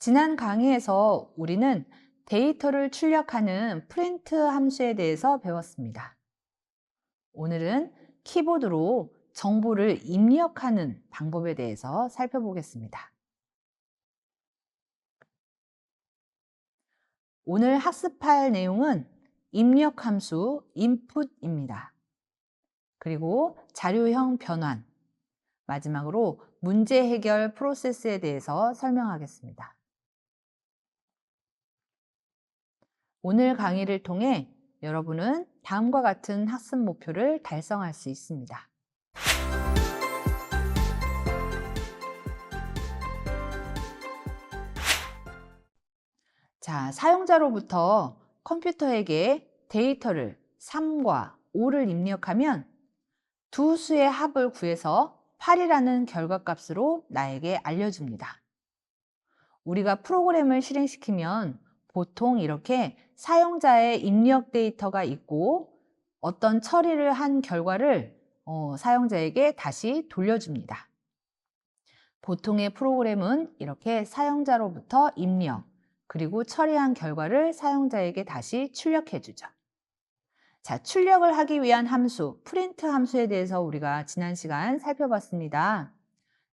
지난 강의에서 우리는 데이터를 출력하는 프린트 함수에 대해서 배웠습니다. 오늘은 키보드로 정보를 입력하는 방법에 대해서 살펴보겠습니다. 오늘 학습할 내용은 입력 함수 input입니다. 그리고 자료형 변환, 마지막으로 문제 해결 프로세스에 대해서 설명하겠습니다. 오늘 강의를 통해 여러분은 다음과 같은 학습 목표를 달성할 수 있습니다. 자, 사용자로부터 컴퓨터에게 데이터를 3과 5를 입력하면 두 수의 합을 구해서 8이라는 결과값으로 나에게 알려줍니다. 우리가 프로그램을 실행시키면 보통 이렇게 사용자의 입력 데이터가 있고 어떤 처리를 한 결과를 사용자에게 다시 돌려줍니다. 보통의 프로그램은 이렇게 사용자로부터 입력, 그리고 처리한 결과를 사용자에게 다시 출력해 주죠. 자, 출력을 하기 위한 함수, 프린트 함수에 대해서 우리가 지난 시간 살펴봤습니다.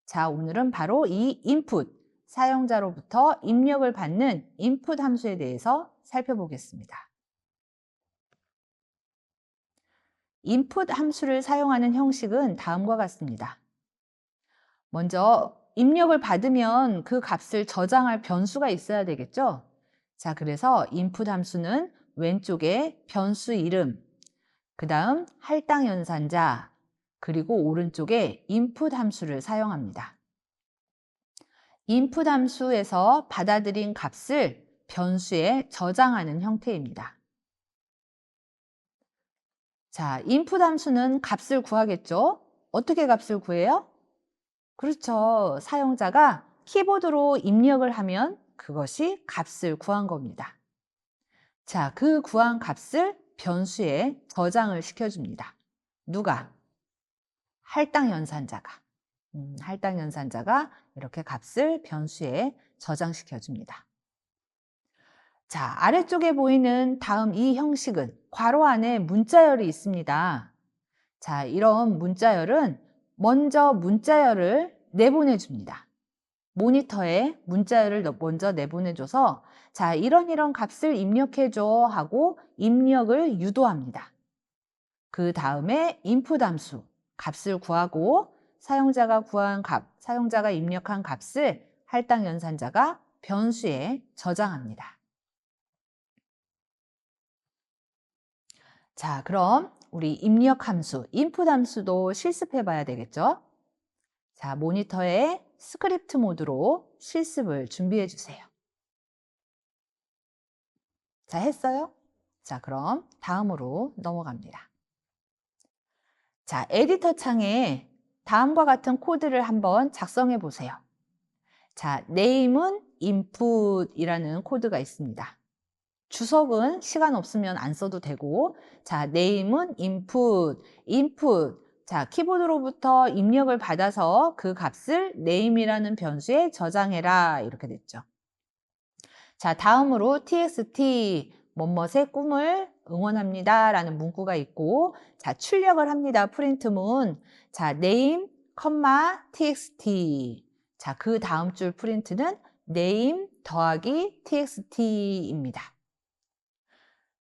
자, 오늘은 바로 이 input, 사용자로부터 입력을 받는 input 함수에 대해서 살펴보겠습니다. input 함수를 사용하는 형식은 다음과 같습니다. 먼저 입력을 받으면 그 값을 저장할 변수가 있어야 되겠죠? 자, 그래서 input 함수는 왼쪽에 변수 이름, 그 다음 할당 연산자, 그리고 오른쪽에 input 함수를 사용합니다. input 함수에서 받아들인 값을 변수에 저장하는 형태입니다. 자, input 함수는 값을 구하겠죠? 어떻게 값을 구해요? 그렇죠. 사용자가 키보드로 입력을 하면 그것이 값을 구한 겁니다. 자, 그 구한 값을 변수에 저장을 시켜줍니다. 누가? 할당 연산자가. 할당 연산자가 이렇게 값을 변수에 저장시켜 줍니다. 자, 아래쪽에 보이는 다음 이 형식은 괄호 안에 문자열이 있습니다. 자, 이런 문자열은 먼저 문자열을 내보내 줍니다. 모니터에 문자열을 먼저 내보내줘서 자, 이런 값을 입력해줘 하고 입력을 유도합니다. 그 다음에 input 함수, 값을 구하고 사용자가 구한 값, 사용자가 입력한 값을 할당 연산자가 변수에 저장합니다. 자, 그럼 우리 입력 함수, input 함수도 실습해 봐야 되겠죠? 자, 모니터에 스크립트 모드로 실습을 준비해 주세요. 자, 했어요? 자, 그럼 다음으로 넘어갑니다. 자, 에디터 창에 다음과 같은 코드를 한번 작성해 보세요. 자, name은 input이라는 코드가 있습니다. 주석은 시간 없으면 안 써도 되고, 자, name은 input. 자, 키보드로부터 입력을 받아서 그 값을 name이라는 변수에 저장해라. 이렇게 됐죠. 자, 다음으로 txt, 뭐뭇의 꿈을 응원합니다. 라는 문구가 있고, 자, 출력을 합니다. 프린트문. 자, name, txt. 자, 그 다음 줄 프린트는 name 더하기 txt입니다.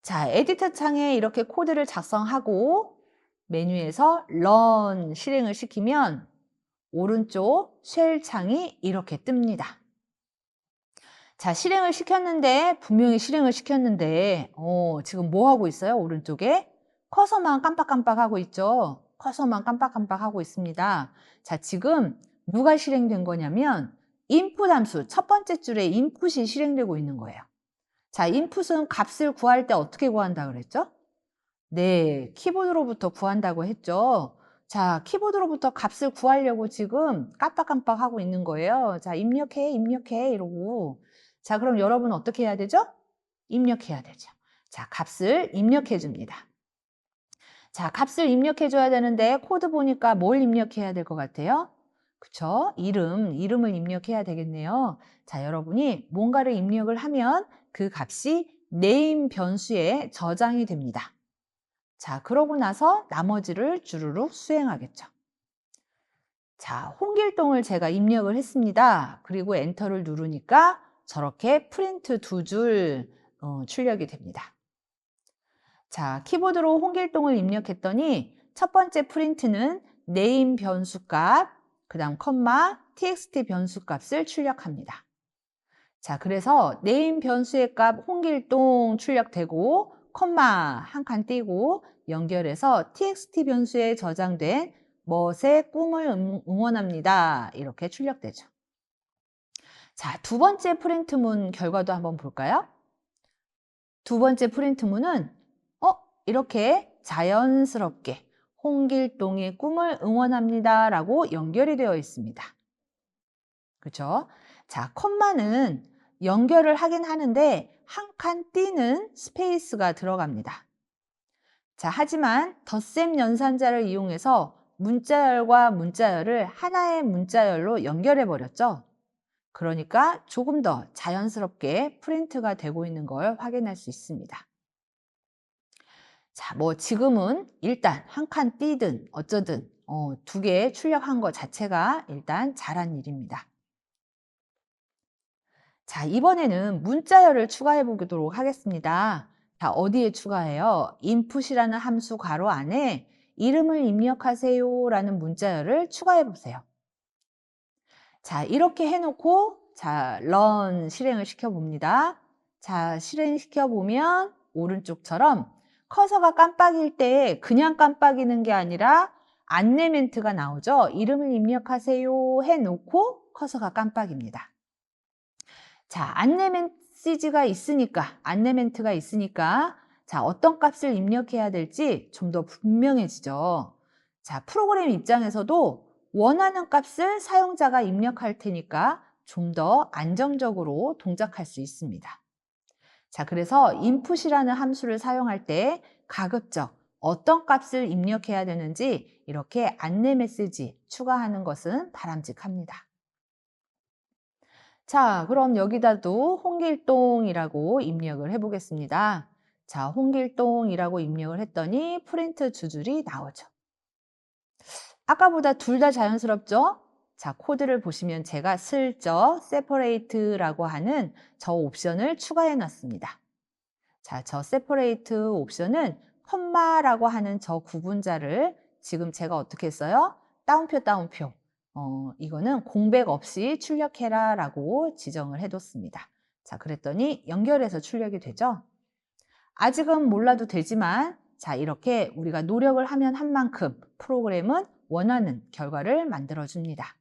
자, 에디터 창에 이렇게 코드를 작성하고 메뉴에서 run 실행을 시키면 오른쪽 쉘 창이 이렇게 뜹니다. 자, 실행을 시켰는데 분명히 실행을 시켰는데 지금 뭐 하고 있어요? 오른쪽에 커서만 깜빡깜빡 하고 있죠. 커서만 깜빡깜빡 하고 있습니다. 자, 지금 누가 실행된 거냐면 input 함수 첫 번째 줄에 input이 실행되고 있는 거예요. 자, input은 값을 구할 때 어떻게 구한다 그랬죠? 네, 키보드로부터 구한다고 했죠. 자, 키보드로부터 값을 구하려고 지금 깜빡깜빡 하고 있는 거예요. 자, 입력해 이러고. 자, 그럼 여러분 어떻게 해야 되죠? 입력해야 되죠. 자, 값을 입력해 줍니다. 자, 값을 입력해 줘야 되는데 코드 보니까 뭘 입력해야 될 것 같아요? 그쵸? 이름을 입력해야 되겠네요. 자, 여러분이 뭔가를 입력을 하면 그 값이 name 변수에 저장이 됩니다. 자, 그러고 나서 나머지를 주르륵 수행하겠죠. 자, 홍길동을 제가 입력을 했습니다. 그리고 엔터를 누르니까 저렇게 프린트 두 줄 출력이 됩니다. 자, 키보드로 홍길동을 입력했더니 첫 번째 프린트는 name 변수 값, 그 다음 컴마, txt 변수 값을 출력합니다. 자, 그래서 name 변수의 값 홍길동 출력되고 컴마 한 칸 띄고 연결해서 txt 변수에 저장된 멋의 꿈을 응원합니다. 이렇게 출력되죠. 자, 두 번째 프린트문 결과도 한번 볼까요? 두 번째 프린트문은 이렇게 자연스럽게 홍길동의 꿈을 응원합니다 라고 연결이 되어 있습니다. 그렇죠? 자, 컴마는 연결을 하긴 하는데 한 칸 띄는 스페이스가 들어갑니다. 자, 하지만 덧셈 연산자를 이용해서 문자열과 문자열을 하나의 문자열로 연결해 버렸죠. 그러니까 조금 더 자연스럽게 프린트가 되고 있는 걸 확인할 수 있습니다. 자, 뭐 지금은 일단 한 칸 띄든 어쩌든 두 개 출력한 것 자체가 일단 잘한 일입니다. 자, 이번에는 문자열을 추가해 보도록 하겠습니다. 자, 어디에 추가해요? input이라는 함수 괄호 안에 이름을 입력하세요 라는 문자열을 추가해 보세요. 자, 이렇게 해놓고 자, run 실행을 시켜봅니다. 자, 실행시켜 보면 오른쪽처럼 커서가 깜빡일 때 그냥 깜빡이는 게 아니라 안내 멘트가 나오죠. 이름을 입력하세요 해놓고 커서가 깜빡입니다. 자, 안내 멘트가 있으니까 자, 어떤 값을 입력해야 될지 좀 더 분명해지죠. 자, 프로그램 입장에서도 원하는 값을 사용자가 입력할 테니까 좀 더 안정적으로 동작할 수 있습니다. 자, 그래서 input이라는 함수를 사용할 때 가급적 어떤 값을 입력해야 되는지 이렇게 안내 메시지 추가하는 것은 바람직합니다. 자, 그럼 여기다도 홍길동이라고 입력을 해보겠습니다. 자, 홍길동이라고 입력을 했더니 프린트 두 줄이 나오죠. 아까보다 둘 다 자연스럽죠? 자, 코드를 보시면 제가 슬쩍 separate라고 하는 저 옵션을 추가해 놨습니다. 자, 저 separate 옵션은 컴마라고 하는 저 구분자를 지금 제가 어떻게 했어요? 따옴표. 이거는 공백 없이 출력해라 라고 지정을 해뒀습니다. 자, 그랬더니 연결해서 출력이 되죠? 아직은 몰라도 되지만 자, 이렇게 우리가 노력을 하면 한 만큼 프로그램은 원하는 결과를 만들어줍니다.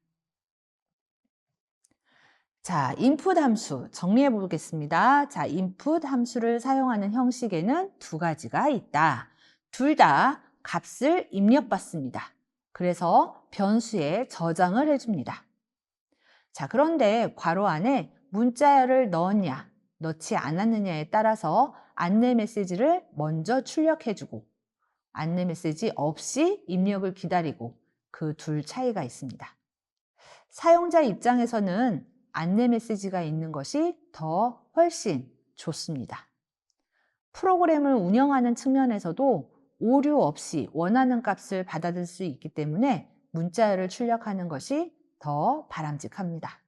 자, input 함수 정리해 보겠습니다. 자, input 함수를 사용하는 형식에는 두 가지가 있다. 둘 다 값을 입력받습니다. 그래서 변수에 저장을 해줍니다. 자, 그런데 괄호 안에 문자열을 넣었냐, 넣지 않았느냐에 따라서 안내 메시지를 먼저 출력해주고 안내 메시지 없이 입력을 기다리고 그 둘 차이가 있습니다. 사용자 입장에서는 안내 메시지가 있는 것이 더 훨씬 좋습니다. 프로그램을 운영하는 측면에서도 오류 없이 원하는 값을 받아들 수 있기 때문에 문자열을 출력하는 것이 더 바람직합니다.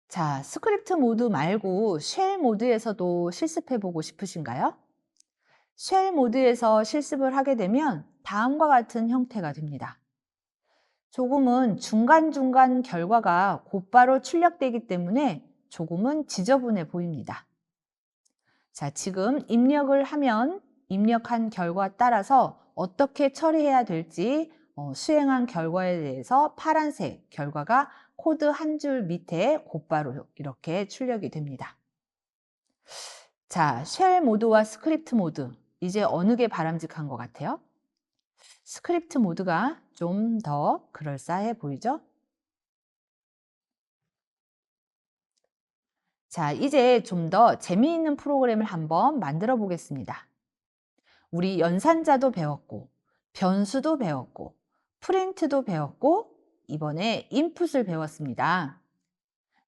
자, 스크립트 모드 말고 쉘 모드에서도 실습해보고 싶으신가요? 쉘 모드에서 실습을 하게 되면 다음과 같은 형태가 됩니다. 조금은 중간중간 결과가 곧바로 출력되기 때문에 조금은 지저분해 보입니다. 자, 지금 입력을 하면 입력한 결과 따라서 어떻게 처리해야 될지 수행한 결과에 대해서 파란색 결과가 코드 한 줄 밑에 곧바로 이렇게 출력이 됩니다. 자, 쉘 모드와 스크립트 모드 이제 어느 게 바람직한 것 같아요? 스크립트 모드가 좀 더 그럴싸해 보이죠? 자, 이제 좀 더 재미있는 프로그램을 한번 만들어 보겠습니다. 우리 연산자도 배웠고, 변수도 배웠고, 프린트도 배웠고 이번에 인풋을 배웠습니다.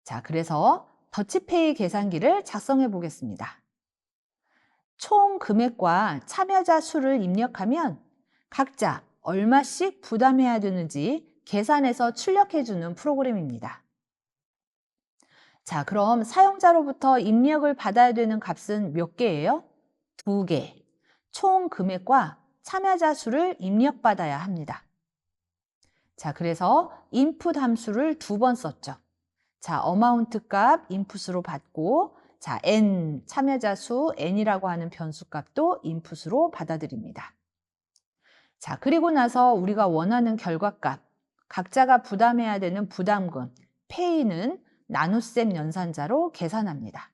자, 그래서 더치페이 계산기를 작성해 보겠습니다. 총 금액과 참여자 수를 입력하면 각자 얼마씩 부담해야 되는지 계산해서 출력해 주는 프로그램입니다. 자, 그럼 사용자로부터 입력을 받아야 되는 값은 몇 개예요? 2개. 총 금액과 참여자 수를 입력받아야 합니다. 자, 그래서 input 함수를 2번 썼죠. 자, amount 값 input으로 받고, 자, n, 참여자 수 n이라고 하는 변수 값도 input으로 받아들입니다. 자, 그리고 나서 우리가 원하는 결과값, 각자가 부담해야 되는 부담금, pay는 나눗셈 연산자로 계산합니다.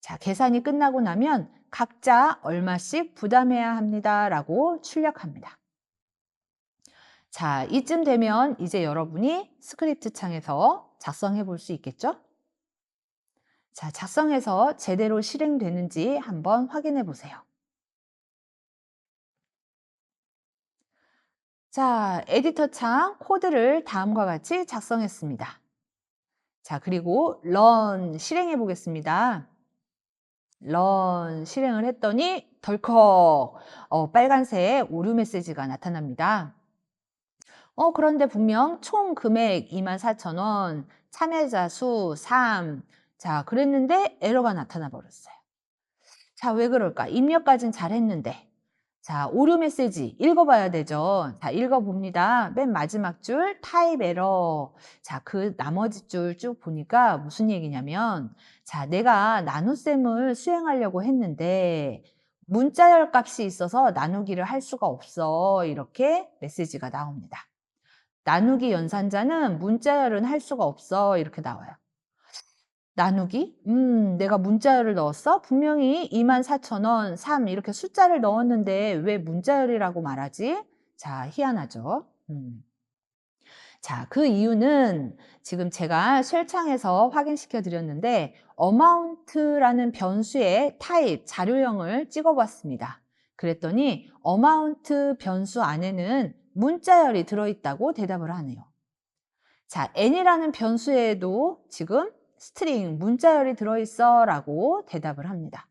자, 계산이 끝나고 나면 각자 얼마씩 부담해야 합니다 라고 출력합니다. 자, 이쯤 되면 이제 여러분이 스크립트 창에서 작성해 볼 수 있겠죠? 자, 작성해서 제대로 실행되는지 한번 확인해 보세요. 자, 에디터 창 코드를 다음과 같이 작성했습니다. 자, 그리고 run 실행해 보겠습니다. run 실행을 했더니 덜컥 빨간색 오류 메시지가 나타납니다. 그런데 분명 총 금액 24,000원, 참여자 수 3. 자, 그랬는데 에러가 나타나 버렸어요. 자, 왜 그럴까? 입력까진 잘 했는데. 자, 오류 메시지 읽어봐야 되죠. 자, 읽어봅니다. 맨 마지막 줄 타입 에러. 자, 그 나머지 줄 쭉 보니까 무슨 얘기냐면, 자, 내가 나눗셈을 수행하려고 했는데 문자열 값이 있어서 나누기를 할 수가 없어. 이렇게 메시지가 나옵니다. 나누기 연산자는 문자열은 할 수가 없어. 이렇게 나와요. 나누기? 내가 문자열을 넣었어? 분명히 24,000원, 3 이렇게 숫자를 넣었는데 왜 문자열이라고 말하지? 자, 희한하죠? 자, 그 이유는 지금 제가 쉘창에서 확인시켜 드렸는데 amount라는 변수의 타입, 자료형을 찍어봤습니다. 그랬더니 amount 변수 안에는 문자열이 들어있다고 대답을 하네요. 자, n이라는 변수에도 지금 스트링, 문자열이 들어있어 라고 대답을 합니다.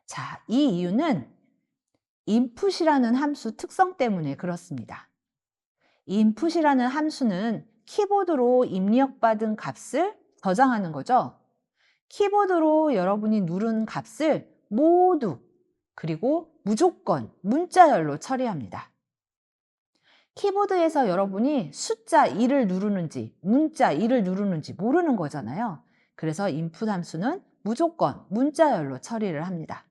자, 이 이유는 input이라는 함수 특성 때문에 그렇습니다. input이라는 함수는 키보드로 입력받은 값을 저장하는 거죠. 키보드로 여러분이 누른 값을 모두 그리고 무조건 문자열로 처리합니다. 키보드에서 여러분이 숫자 2를 누르는지 문자 2를 누르는지 모르는 거잖아요. 그래서 input 함수는 무조건 문자열로 처리를 합니다.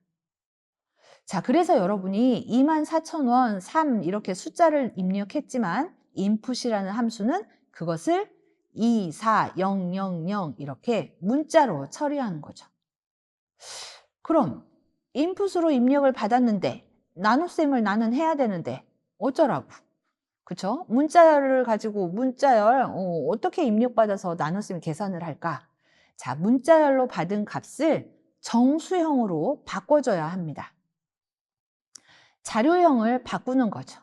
자, 그래서 여러분이 24,000원, 3 이렇게 숫자를 입력했지만 input이라는 함수는 그것을 2, 4, 0, 0, 0 이렇게 문자로 처리하는 거죠. 그럼 input으로 입력을 받았는데 나눗셈을 나는 해야 되는데 어쩌라고? 그쵸? 문자열을 가지고 문자열 어떻게 입력받아서 나눗셈 계산을 할까? 자, 문자열로 받은 값을 정수형으로 바꿔줘야 합니다. 자료형을 바꾸는 거죠.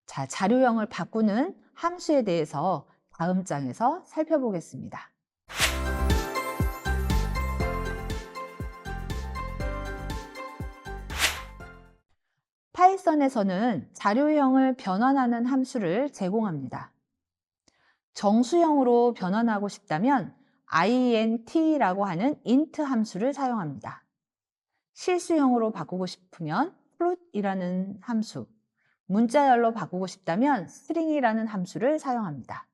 자, 자료형을 바꾸는 함수에 대해서 다음 장에서 살펴보겠습니다. 파이썬에서는 자료형을 변환하는 함수를 제공합니다. 정수형으로 변환하고 싶다면 int라고 하는 int 함수를 사용합니다. 실수형으로 바꾸고 싶으면 float이라는 함수, 문자열로 바꾸고 싶다면 string이라는 함수를 사용합니다.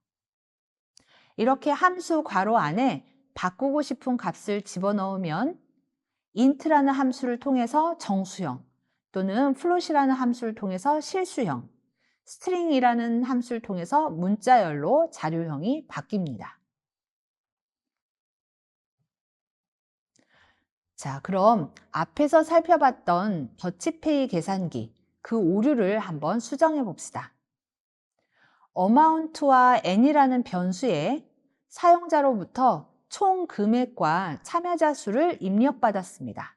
이렇게 함수 괄호 안에 바꾸고 싶은 값을 집어넣으면 int라는 함수를 통해서 정수형, 또는 float이라는 함수를 통해서 실수형, string이라는 함수를 통해서 문자열로 자료형이 바뀝니다. 자, 그럼 앞에서 살펴봤던 더치페이 계산기, 그 오류를 한번 수정해 봅시다. amount와 n이라는 변수에 사용자로부터 총 금액과 참여자 수를 입력받았습니다.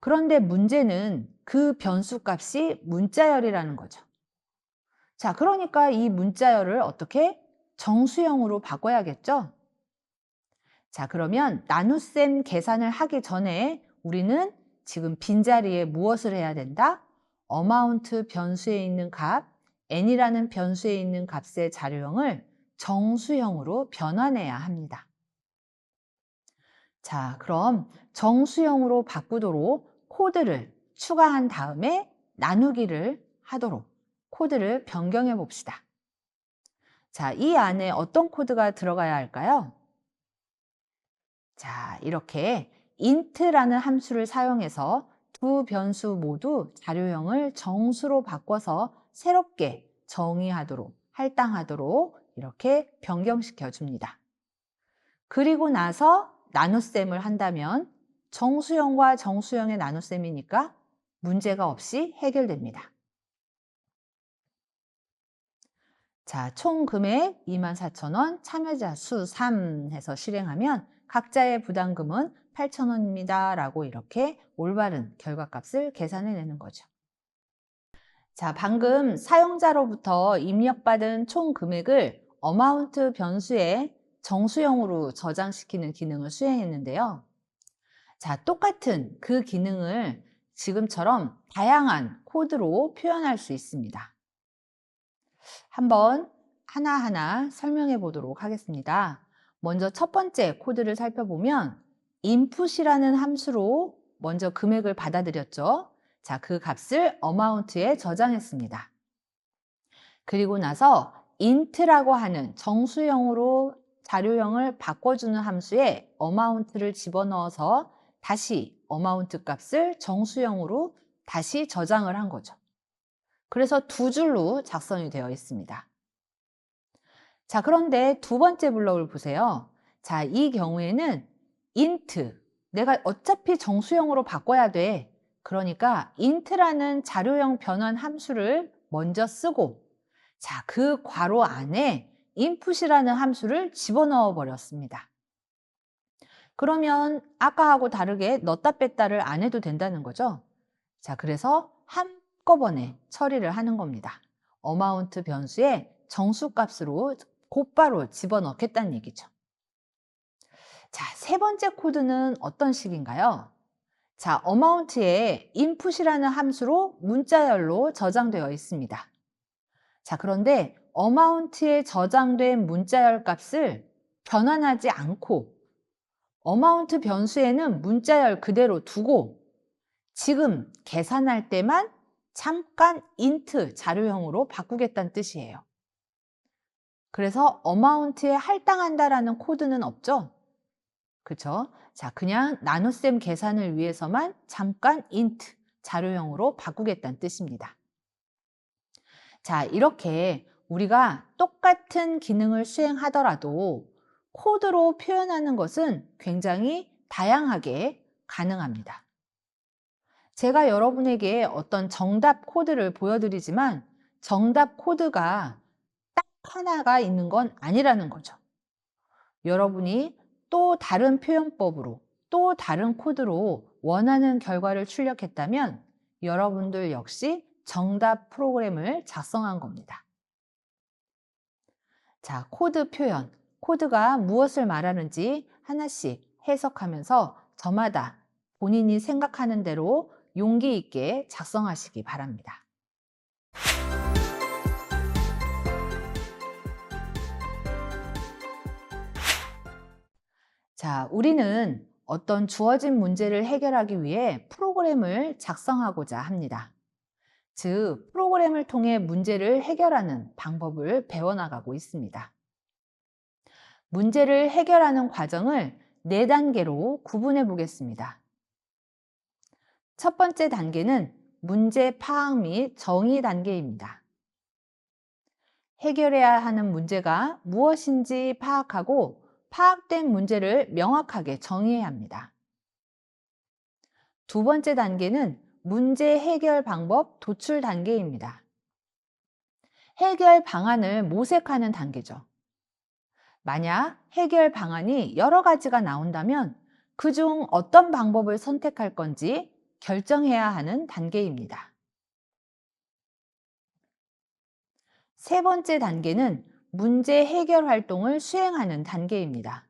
그런데 문제는 그 변수값이 문자열이라는 거죠. 자, 그러니까 이 문자열을 어떻게? 정수형으로 바꿔야겠죠? 자, 그러면 나눗셈 계산을 하기 전에 우리는 지금 빈자리에 무엇을 해야 된다? amount 변수에 있는 값, n이라는 변수에 있는 값의 자료형을 정수형으로 변환해야 합니다. 자, 그럼 정수형으로 바꾸도록 코드를 추가한 다음에 나누기를 하도록 코드를 변경해 봅시다. 자, 이 안에 어떤 코드가 들어가야 할까요? 자, 이렇게 int라는 함수를 사용해서 두 변수 모두 자료형을 정수로 바꿔서 새롭게 정의하도록, 할당하도록 이렇게 변경시켜 줍니다. 그리고 나서 나눗셈을 한다면 정수형과 정수형의 나눗셈이니까 문제가 없이 해결됩니다. 자, 총 금액 24,000원, 참여자 수 3 해서 실행하면 각자의 부담금은 8,000원입니다. 라고 이렇게 올바른 결과값을 계산해내는 거죠. 자, 방금 사용자로부터 입력받은 총 금액을 amount 변수에 정수형으로 저장시키는 기능을 수행했는데요. 자, 똑같은 그 기능을 지금처럼 다양한 코드로 표현할 수 있습니다. 한번 하나하나 설명해 보도록 하겠습니다. 먼저 첫 번째 코드를 살펴보면 input이라는 함수로 먼저 금액을 받아들였죠. 자, 그 값을 amount에 저장했습니다. 그리고 나서 int라고 하는 정수형으로 자료형을 바꿔주는 함수에 amount를 집어넣어서 다시 amount 값을 정수형으로 다시 저장을 한 거죠. 그래서 두 줄로 작성이 되어 있습니다. 자, 그런데 두 번째 블럭을 보세요. 자, 이 경우에는 int, 내가 어차피 정수형으로 바꿔야 돼. 그러니까 int라는 자료형 변환 함수를 먼저 쓰고, 자, 그 괄호 안에 input이라는 함수를 집어넣어 버렸습니다. 그러면 아까하고 다르게 넣다 뺐다를 안 해도 된다는 거죠. 자, 그래서 한꺼번에 처리를 하는 겁니다. amount 변수에 정수값으로 곧바로 집어넣겠다는 얘기죠. 자, 세 번째 코드는 어떤 식인가요? 자, amount에 input이라는 함수로 문자열로 저장되어 있습니다. 자, 그런데 amount에 저장된 문자열 값을 변환하지 않고 amount 변수에는 문자열 그대로 두고 지금 계산할 때만 잠깐 int 자료형으로 바꾸겠다는 뜻이에요. 그래서 amount에 할당한다라는 코드는 없죠? 그쵸? 자, 그냥 나눗셈 계산을 위해서만 잠깐 int 자료형으로 바꾸겠다는 뜻입니다. 자, 이렇게 우리가 똑같은 기능을 수행하더라도 코드로 표현하는 것은 굉장히 다양하게 가능합니다. 제가 여러분에게 어떤 정답 코드를 보여드리지만 정답 코드가 딱 하나가 있는 건 아니라는 거죠. 여러분이 또 다른 표현법으로 또 다른 코드로 원하는 결과를 출력했다면 여러분들 역시 정답 프로그램을 작성한 겁니다. 자, 코드 표현, 코드가 무엇을 말하는지 하나씩 해석하면서 저마다 본인이 생각하는 대로 용기 있게 작성하시기 바랍니다. 자, 우리는 어떤 주어진 문제를 해결하기 위해 프로그램을 작성하고자 합니다. 즉, 프로그램을 통해 문제를 해결하는 방법을 배워나가고 있습니다. 문제를 해결하는 과정을 4단계로 구분해 보겠습니다. 첫 번째 단계는 문제 파악 및 정의 단계입니다. 해결해야 하는 문제가 무엇인지 파악하고 파악된 문제를 명확하게 정의해야 합니다. 두 번째 단계는 문제 해결 방법 도출 단계입니다. 해결 방안을 모색하는 단계죠. 만약 해결 방안이 여러 가지가 나온다면 그중 어떤 방법을 선택할 건지 결정해야 하는 단계입니다. 세 번째 단계는 문제 해결 활동을 수행하는 단계입니다.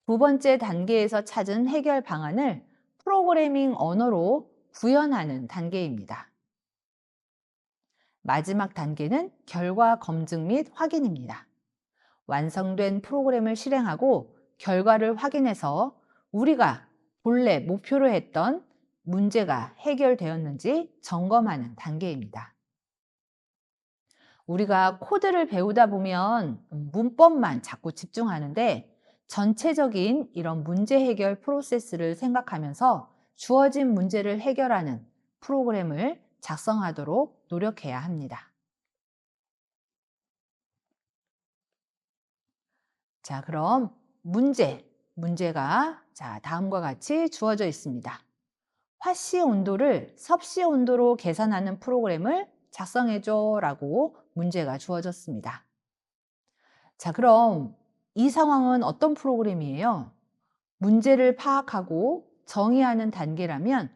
두 번째 단계에서 찾은 해결 방안을 프로그래밍 언어로 구현하는 단계입니다. 마지막 단계는 결과 검증 및 확인입니다. 완성된 프로그램을 실행하고 결과를 확인해서 우리가 본래 목표로 했던 문제가 해결되었는지 점검하는 단계입니다. 우리가 코드를 배우다 보면 문법만 자꾸 집중하는데 전체적인 이런 문제 해결 프로세스를 생각하면서 주어진 문제를 해결하는 프로그램을 작성하도록 노력해야 합니다. 자, 그럼 문제가 다음과 같이 주어져 있습니다. 화씨 온도를 섭씨 온도로 계산하는 프로그램을 작성해줘 라고 문제가 주어졌습니다. 자, 그럼 이 상황은 어떤 프로그램이에요? 문제를 파악하고 정의하는 단계라면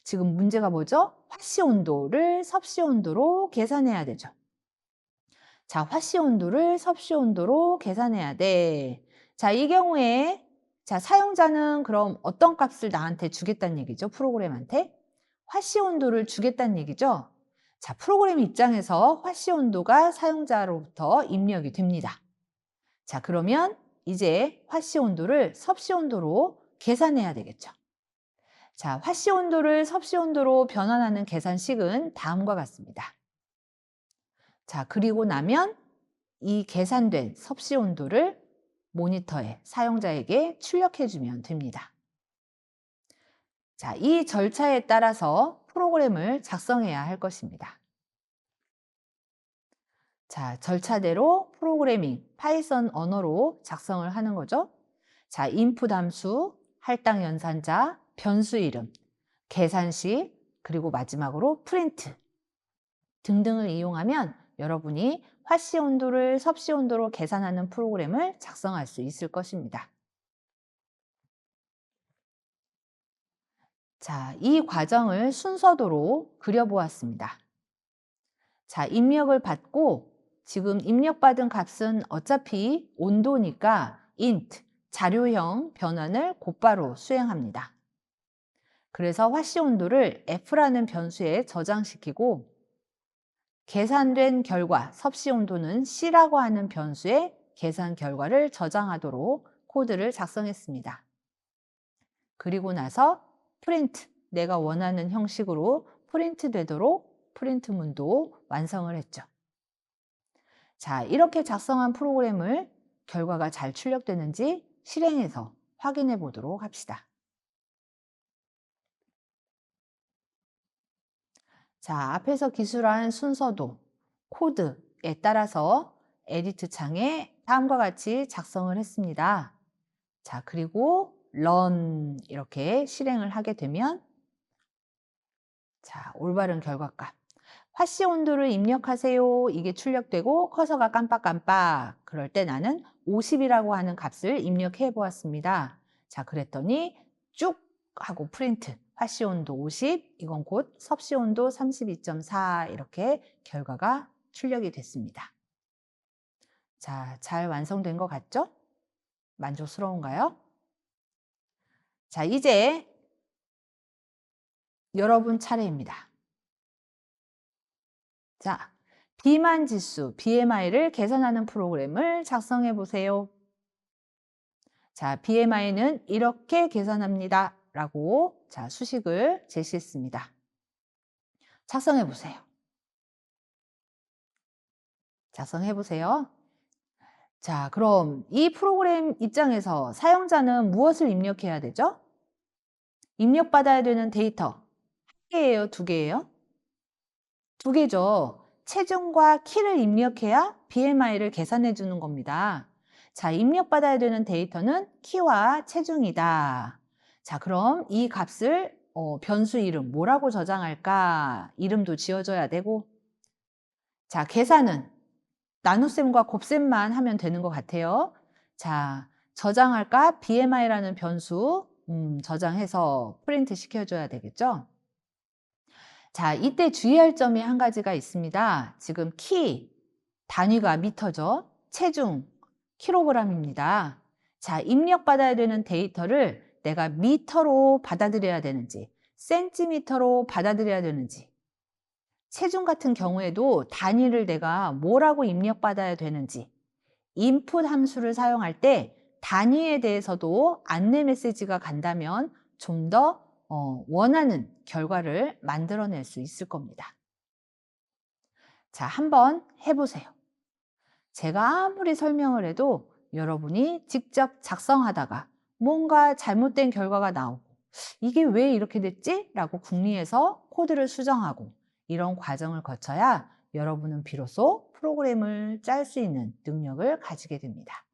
지금 문제가 뭐죠? 화씨 온도를 섭씨 온도로 계산해야 되죠. 자, 화씨 온도를 섭씨 온도로 계산해야 돼. 자, 이 경우에 사용자는 그럼 어떤 값을 나한테 주겠다는 얘기죠? 프로그램한테? 화씨 온도를 주겠다는 얘기죠? 자, 프로그램 입장에서 화씨 온도가 사용자로부터 입력이 됩니다. 자, 그러면 이제 화씨 온도를 섭씨 온도로 계산해야 되겠죠. 자, 화씨 온도를 섭씨 온도로 변환하는 계산식은 다음과 같습니다. 자, 그리고 나면 이 계산된 섭씨 온도를 모니터에 사용자에게 출력해 주면 됩니다. 자, 이 절차에 따라서 프로그램을 작성해야 할 것입니다. 자, 절차대로 프로그래밍, 파이썬 언어로 작성을 하는 거죠. 자, 인풋 함수, 할당 연산자, 변수 이름, 계산식, 그리고 마지막으로 프린트 등등을 이용하면 여러분이 화씨 온도를 섭씨 온도로 계산하는 프로그램을 작성할 수 있을 것입니다. 자, 이 과정을 순서도로 그려보았습니다. 자, 입력을 받고 지금 입력받은 값은 어차피 온도니까 int, 자료형 변환을 곧바로 수행합니다. 그래서 화씨 온도를 F라는 변수에 저장시키고 계산된 결과, 섭씨 온도는 C라고 하는 변수에 계산 결과를 저장하도록 코드를 작성했습니다. 그리고 나서 프린트, 내가 원하는 형식으로 프린트 되도록 프린트문도 완성을 했죠. 자, 이렇게 작성한 프로그램을 결과가 잘 출력되는지 실행해서 확인해 보도록 합시다. 자, 앞에서 기술한 순서도, 코드에 따라서 에디트 창에 다음과 같이 작성을 했습니다. 자, 그리고 run 이렇게 실행을 하게 되면 자, 올바른 결과값. 화씨 온도를 입력하세요. 이게 출력되고 커서가 깜빡깜빡. 그럴 때 나는 50이라고 하는 값을 입력해 보았습니다. 자, 그랬더니 쭉 하고 프린트. 화씨 온도 50, 이건 곧 섭씨 온도 32.4 이렇게 결과가 출력이 됐습니다. 자, 잘 완성된 것 같죠? 만족스러운가요? 자, 이제 여러분 차례입니다. 자, 비만 지수, BMI를 계산하는 프로그램을 작성해 보세요. 자, BMI는 이렇게 계산합니다. 라고 수식을 제시했습니다. 작성해 보세요. 작성해 보세요. 자, 그럼 이 프로그램 입장에서 사용자는 무엇을 입력해야 되죠? 입력받아야 되는 데이터 한 개예요, 두 개예요? 두 개죠. 체중과 키를 입력해야 BMI를 계산해 주는 겁니다. 자, 입력받아야 되는 데이터는 키와 체중이다. 자, 그럼 이 값을 변수 이름 뭐라고 저장할까? 이름도 지어줘야 되고. 자, 계산은 나눗셈과 곱셈만 하면 되는 것 같아요. 자, 저장할 값 BMI라는 변수 저장해서 프린트 시켜줘야 되겠죠? 자, 이때 주의할 점이 한 가지가 있습니다. 지금 단위가 미터죠. 체중, 킬로그램입니다. 자, 입력받아야 되는 데이터를 내가 미터로 받아들여야 되는지, 센티미터로 받아들여야 되는지, 체중 같은 경우에도 단위를 내가 뭐라고 입력받아야 되는지, 인풋 함수를 사용할 때 단위에 대해서도 안내 메시지가 간다면 좀 더 원하는 결과를 만들어낼 수 있을 겁니다. 자, 한번 해보세요. 제가 아무리 설명을 해도 여러분이 직접 작성하다가 뭔가 잘못된 결과가 나오고 이게 왜 이렇게 됐지? 라고 궁리해서 코드를 수정하고 이런 과정을 거쳐야 여러분은 비로소 프로그램을 짤 수 있는 능력을 가지게 됩니다.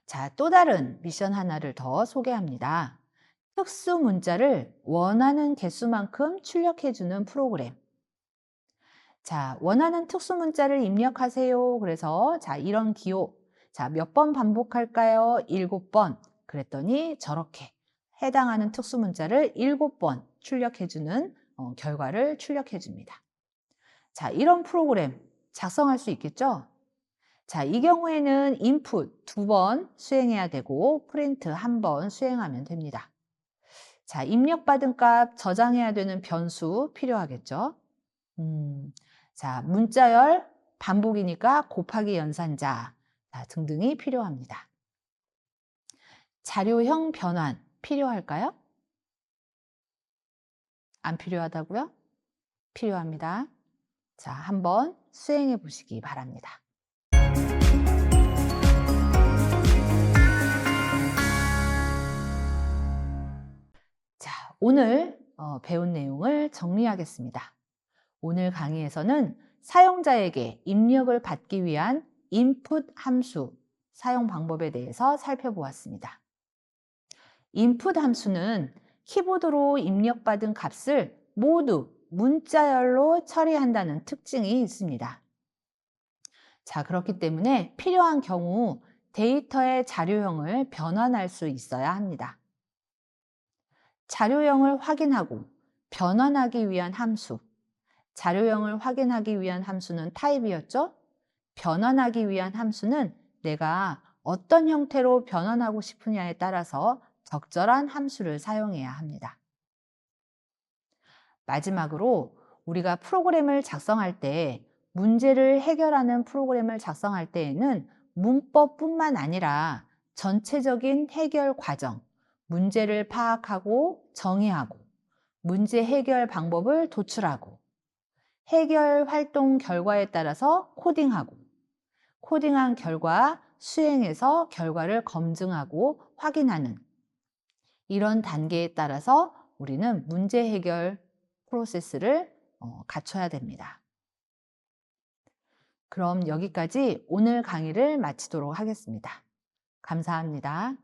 자, 또 다른 미션 하나를 더 소개합니다. 특수 문자를 원하는 개수만큼 출력해주는 프로그램. 자, 원하는 특수 문자를 입력하세요. 그래서 자, 이런 기호. 자, 몇 번 반복할까요? 7번. 그랬더니 저렇게 해당하는 특수 문자를 7번 출력해주는 결과를 출력해줍니다. 자, 이런 프로그램 작성할 수 있겠죠? 자, 이 경우에는 input 2번 수행해야 되고 프린트 1번 수행하면 됩니다. 자, 입력받은 값 저장해야 되는 변수 필요하겠죠? 자, 문자열 반복이니까 곱하기 연산자 등등이 필요합니다. 자료형 변환 필요할까요? 안 필요하다고요? 필요합니다. 자, 한번 수행해 보시기 바랍니다. 자, 오늘 배운 내용을 정리하겠습니다. 오늘 강의에서는 사용자에게 입력을 받기 위한 input 함수 사용 방법에 대해서 살펴보았습니다. input 함수는 키보드로 입력받은 값을 모두 문자열로 처리한다는 특징이 있습니다. 자, 그렇기 때문에 필요한 경우 데이터의 자료형을 변환할 수 있어야 합니다. 자료형을 확인하고 변환하기 위한 함수, 자료형을 확인하기 위한 함수는 타입이었죠? 변환하기 위한 함수는 내가 어떤 형태로 변환하고 싶으냐에 따라서 적절한 함수를 사용해야 합니다. 마지막으로 우리가 프로그램을 작성할 때 문제를 해결하는 프로그램을 작성할 때에는 문법뿐만 아니라 전체적인 해결 과정, 문제를 파악하고 정의하고 문제 해결 방법을 도출하고 해결 활동 결과에 따라서 코딩하고 코딩한 결과 수행해서 결과를 검증하고 확인하는 이런 단계에 따라서 우리는 문제 해결 프로세스를 갖춰야 됩니다. 그럼 여기까지 오늘 강의를 마치도록 하겠습니다. 감사합니다.